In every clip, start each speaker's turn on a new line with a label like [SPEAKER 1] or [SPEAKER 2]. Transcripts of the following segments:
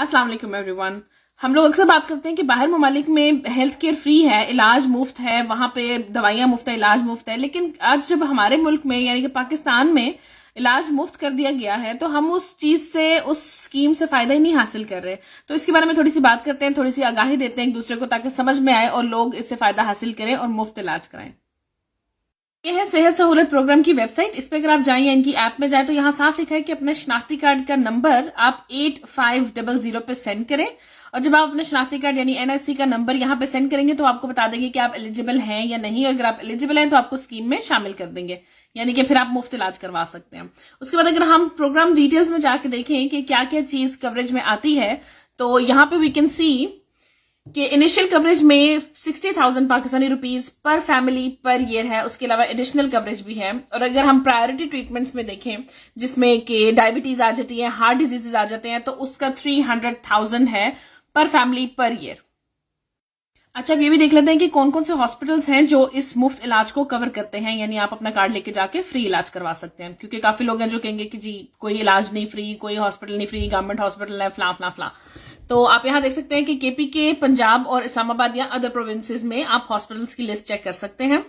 [SPEAKER 1] अस्सलाम वालेकुम एवरीवन। हम लोग अक्सर बात करते हैं कि बाहर ममालिक में हेल्थ केयर फ्री है, इलाज मुफ्त है, वहां पे दवाइयां मुफ्त है, इलाज मुफ्त है। लेकिन आज जब हमारे मुल्क में यानी कि पाकिस्तान में इलाज मुफ्त कर दिया गया है तो हम उस चीज से, उस स्कीम से फायदा ही नहीं हासिल कर रहे। तो इसके बारे में थोड़ी सी बात करते हैं, थोड़ी सी आगाही देते हैं एक दूसरे को, ताकि समझ में आए और लोग इससे फायदा हासिल करें और मुफ्त इलाज कराएं। ये है सेहत सहूलत प्रोग्राम की वेबसाइट। इस पे अगर आप जाएं या इनकी ऐप में जाएं तो यहाँ साफ लिखा है कि अपने शनाख्ती कार्ड का नंबर आप 8500 पे सेंड करें। और जब आप अपने शनाख्ती कार्ड यानी एनआईसी का नंबर यहाँ पे सेंड करेंगे तो आपको बता देंगे कि आप एलिजिबल हैं या नहीं। और अगर आप एलिजिबल हैं तो आपको स्कीम में शामिल कर देंगे, यानी कि फिर आप मुफ्त इलाज करवा सकते हैं। उसके बाद अगर हम प्रोग्राम डिटेल्स में जाके देखें कि क्या क्या चीज कवरेज में आती है तो यहाँ पे वी कैन सी कि इनिशियल कवरेज में 60,000 पाकिस्तानी रुपीस पर फैमिली पर ईयर है। उसके अलावा एडिशनल कवरेज भी है। और अगर हम प्रायोरिटी ट्रीटमेंट्स में देखें जिसमें कि डायबिटीज आ जाती है, हार्ट डिजीजेज आ जाते हैं, तो उसका 300,000 है पर फैमिली पर ईयर। अच्छा, अब ये भी देख लेते हैं कि कौन कौन से हॉस्पिटल्स हैं जो इस मुफ्त इलाज को कवर करते हैं, यानी आप अपना कार्ड लेके जाके फ्री इलाज करवा सकते हैं। क्योंकि काफी लोग हैं जो कहेंगे कि जी कोई इलाज नहीं फ्री, कोई हॉस्पिटल नहीं फ्री, गवर्नमेंट हॉस्पिटल है, फला फला फला। तो आप यहाँ देख सकते हैं कि केपीके, पंजाब और इस्लामाबाद या अदर प्रोविंसेस में आप हॉस्पिटल्स की लिस्ट चेक कर सकते हैं।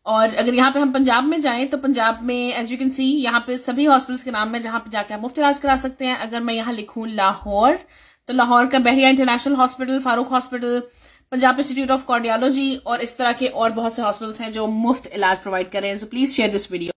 [SPEAKER 1] और अगर यहाँ पे हम पंजाब में जाएं तो पंजाब में एज यू कैन सी यहाँ पे सभी हॉस्पिटल्स के नाम है जहां पे जाके आप मुफ्त इलाज करा सकते हैं। अगर मैं यहाँ लिखूं लाहौर, तो लाहौर का Bahria international hospital, Farooq hospital, Punjab institute of cardiology और इस तरह के और बहुत से हॉस्पिटल्स हैं जो मुफ्त इलाज प्रोवाइड कर रहे हैं। So please share this video.